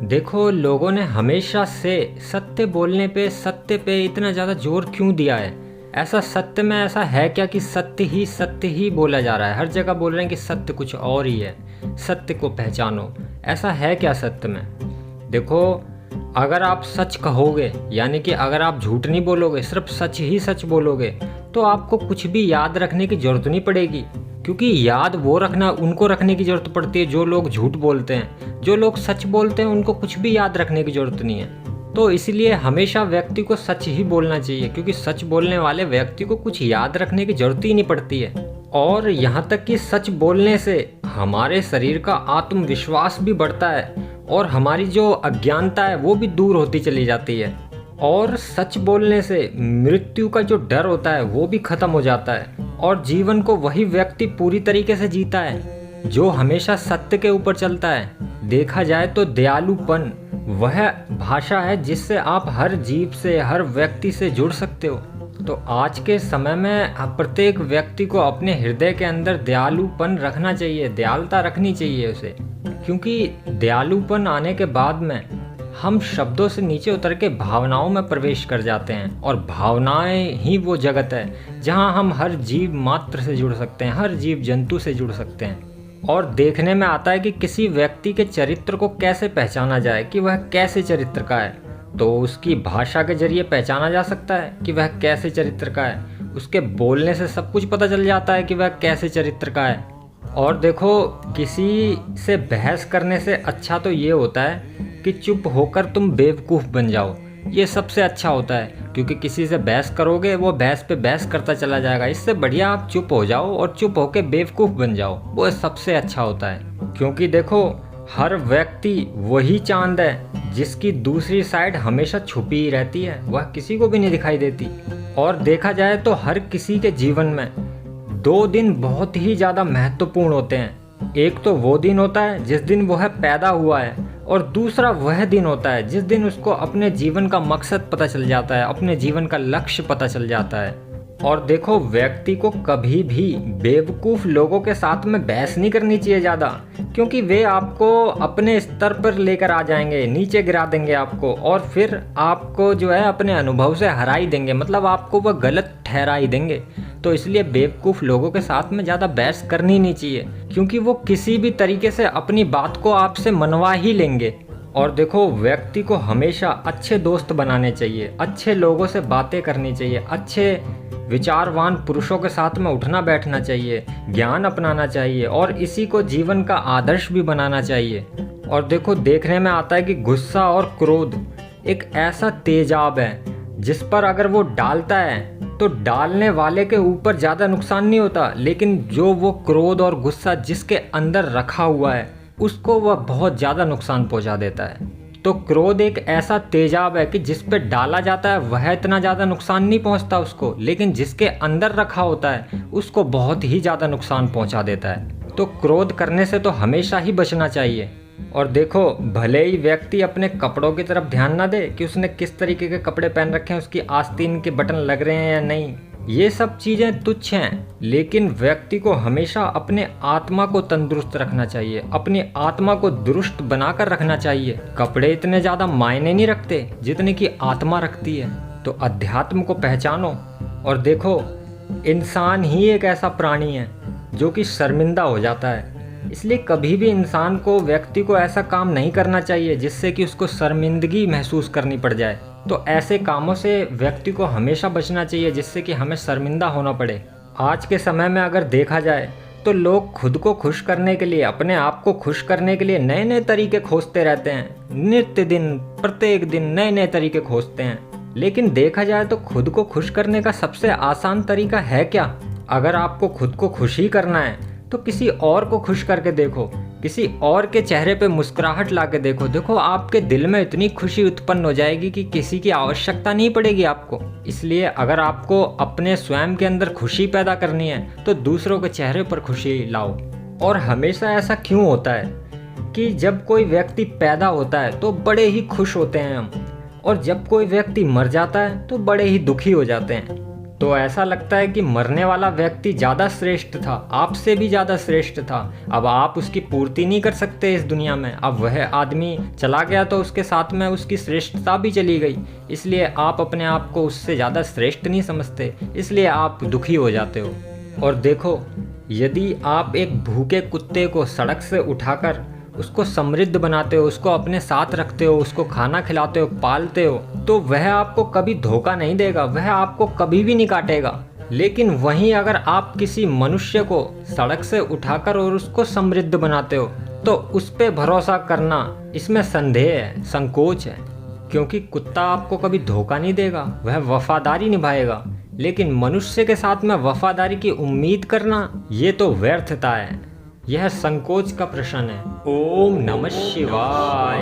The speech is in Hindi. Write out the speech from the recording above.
देखो, लोगों ने हमेशा से सत्य पे इतना ज़्यादा जोर क्यों दिया है? ऐसा सत्य में ऐसा है क्या कि सत्य ही बोला जा रहा है? हर जगह बोल रहे हैं कि सत्य कुछ और ही है, सत्य को पहचानो। ऐसा है क्या सत्य में? देखो, अगर आप सच कहोगे, यानी कि अगर आप झूठ नहीं बोलोगे, सिर्फ सच ही सच बोलोगे, तो आपको कुछ भी याद रखने की ज़रूरत नहीं पड़ेगी। क्योंकि याद उनको रखने की ज़रूरत पड़ती है जो लोग झूठ बोलते हैं। जो लोग सच बोलते हैं उनको कुछ भी याद रखने की ज़रूरत नहीं है। तो इसलिए हमेशा व्यक्ति को सच ही बोलना चाहिए, क्योंकि सच बोलने वाले व्यक्ति को कुछ याद रखने की ज़रूरत ही नहीं पड़ती है। और यहाँ तक कि सच बोलने से हमारे शरीर का आत्मविश्वास भी बढ़ता है और हमारी जो अज्ञानता है वो भी दूर होती चली जाती है। और सच बोलने से मृत्यु का जो डर होता है वो भी खत्म हो जाता है और जीवन को वही व्यक्ति पूरी तरीके से जीता है जो हमेशा सत्य के ऊपर चलता है। देखा जाए तो दयालुपन वह भाषा है जिससे आप हर जीव से, हर व्यक्ति से जुड़ सकते हो। तो आज के समय में प्रत्येक व्यक्ति को अपने हृदय के अंदर दयालुपन रखना चाहिए, दयालुता रखनी चाहिए उसे। क्योंकि दयालुपन आने के बाद में हम शब्दों से नीचे उतर के भावनाओं में प्रवेश कर जाते हैं, और भावनाएं ही वो जगत है जहां हम हर जीव मात्र से जुड़ सकते हैं, हर जीव जंतु से जुड़ सकते हैं। और देखने में आता है कि किसी व्यक्ति के चरित्र को कैसे पहचाना जाए कि वह कैसे चरित्र का है, तो उसकी भाषा के जरिए पहचाना जा सकता है कि वह कैसे चरित्र का है। उसके बोलने से सब कुछ पता चल जाता है कि वह कैसे चरित्र का है। और देखो, किसी से बहस करने से अच्छा तो ये होता है कि चुप होकर तुम बेवकूफ़ बन जाओ। ये सबसे अच्छा होता है, क्योंकि किसी से बहस करोगे वो बहस पे बहस करता चला जाएगा। इससे बढ़िया आप चुप हो जाओ और चुप होकर बेवकूफ़ बन जाओ, वो सबसे अच्छा होता है। क्योंकि देखो, हर व्यक्ति वही चांद है जिसकी दूसरी साइड हमेशा छुपी ही रहती है, वह किसी को भी नहीं दिखाई देती। और देखा जाए तो हर किसी के जीवन में दो दिन बहुत ही ज़्यादा महत्वपूर्ण होते हैं। एक तो वो दिन होता है जिस दिन वह पैदा हुआ है, और दूसरा वह दिन होता है जिस दिन उसको अपने जीवन का मकसद पता चल जाता है, अपने जीवन का लक्ष्य पता चल जाता है। और देखो, व्यक्ति को कभी भी बेवकूफ़ लोगों के साथ में बहस नहीं करनी चाहिए ज़्यादा, क्योंकि वे आपको अपने स्तर पर लेकर आ जाएंगे, नीचे गिरा देंगे आपको, और फिर आपको जो है अपने अनुभव से हरा ही देंगे, मतलब आपको वह गलत ठहरा ही देंगे। तो इसलिए बेवकूफ़ लोगों के साथ में ज़्यादा बहस करनी नहीं चाहिए, क्योंकि वो किसी भी तरीके से अपनी बात को आपसे मनवा ही लेंगे। और देखो, व्यक्ति को हमेशा अच्छे दोस्त बनाने चाहिए, अच्छे लोगों से बातें करनी चाहिए, अच्छे विचारवान पुरुषों के साथ में उठना बैठना चाहिए, ज्ञान अपनाना चाहिए, और इसी को जीवन का आदर्श भी बनाना चाहिए। और देखो, देखने में आता है कि गुस्सा और क्रोध एक ऐसा तेजाब है जिस पर अगर वो डालता है तो डालने वाले के ऊपर ज़्यादा नुकसान नहीं होता, लेकिन जो वो क्रोध और गुस्सा जिसके अंदर रखा हुआ है उसको वह बहुत ज़्यादा नुकसान पहुंचा देता है। तो क्रोध एक ऐसा तेजाब है कि जिस पे डाला जाता है वह इतना ज़्यादा नुकसान नहीं पहुंचता उसको, लेकिन जिसके अंदर रखा होता है उसको बहुत ही ज़्यादा नुकसान पहुंचा देता है। तो क्रोध करने से तो हमेशा ही बचना चाहिए। और देखो, भले ही व्यक्ति अपने कपड़ों की तरफ ध्यान ना दे कि उसने किस तरीके के कपड़े पहन रखे हैं, उसकी आस्तीन के बटन लग रहे हैं या नहीं, ये सब चीज़ें तुच्छ हैं, लेकिन व्यक्ति को हमेशा अपने आत्मा को तंदुरुस्त रखना चाहिए, अपनी आत्मा को दुरुस्त बनाकर रखना चाहिए। कपड़े इतने ज़्यादा मायने नहीं रखते जितने की आत्मा रखती है। तो अध्यात्म को पहचानो। और देखो, इंसान ही एक ऐसा प्राणी है जो कि शर्मिंदा हो जाता है, इसलिए कभी भी इंसान को, व्यक्ति को ऐसा काम नहीं करना चाहिए जिससे कि उसको शर्मिंदगी महसूस करनी पड़ जाए। तो ऐसे कामों से व्यक्ति को हमेशा बचना चाहिए जिससे कि हमें शर्मिंदा होना पड़े। आज के समय में अगर देखा जाए तो लोग खुद को खुश करने के लिए, अपने आप को खुश करने के लिए नए नए तरीके खोजते रहते हैं। नित्य दिन, प्रत्येक दिन नए नए तरीके खोजते हैं। लेकिन देखा जाए तो खुद को खुश करने का सबसे आसान तरीका है क्या? अगर आपको खुद को खुश ही करना है तो किसी और को खुश करके देखो, किसी और के चेहरे पे मुस्कुराहट ला के देखो। देखो, आपके दिल में इतनी खुशी उत्पन्न हो जाएगी कि किसी की आवश्यकता नहीं पड़ेगी आपको। इसलिए अगर आपको अपने स्वयं के अंदर खुशी पैदा करनी है तो दूसरों के चेहरे पर खुशी लाओ। और हमेशा ऐसा क्यों होता है कि जब कोई व्यक्ति पैदा होता है तो बड़े ही खुश होते हैं हम, और जब कोई व्यक्ति मर जाता है तो बड़े ही दुखी हो जाते हैं? तो ऐसा लगता है कि मरने वाला व्यक्ति ज़्यादा श्रेष्ठ था, आपसे भी ज़्यादा श्रेष्ठ था। अब आप उसकी पूर्ति नहीं कर सकते इस दुनिया में। अब वह आदमी चला गया तो उसके साथ में उसकी श्रेष्ठता भी चली गई, इसलिए आप अपने आप को उससे ज़्यादा श्रेष्ठ नहीं समझते, इसलिए आप दुखी हो जाते हो। और देखो, यदि आप एक भूखे कुत्ते को सड़क से उठाकर उसको समृद्ध बनाते हो, उसको अपने साथ रखते हो, उसको खाना खिलाते हो, पालते हो, तो वह आपको कभी धोखा नहीं देगा, वह आपको कभी भी नहीं काटेगा। लेकिन वहीं अगर आप किसी मनुष्य को सड़क से उठाकर और उसको समृद्ध बनाते हो, तो उस पे भरोसा करना, इसमें संदेह है, संकोच है। क्योंकि कुत्ता आपको कभी धोखा नहीं देगा, वह वफादारी निभाएगा। लेकिन मनुष्य के साथ में वफादारी की उम्मीद करना, ये तो व्यर्थता है। यह संकोच का प्रश्न है। ओम नमः शिवाय।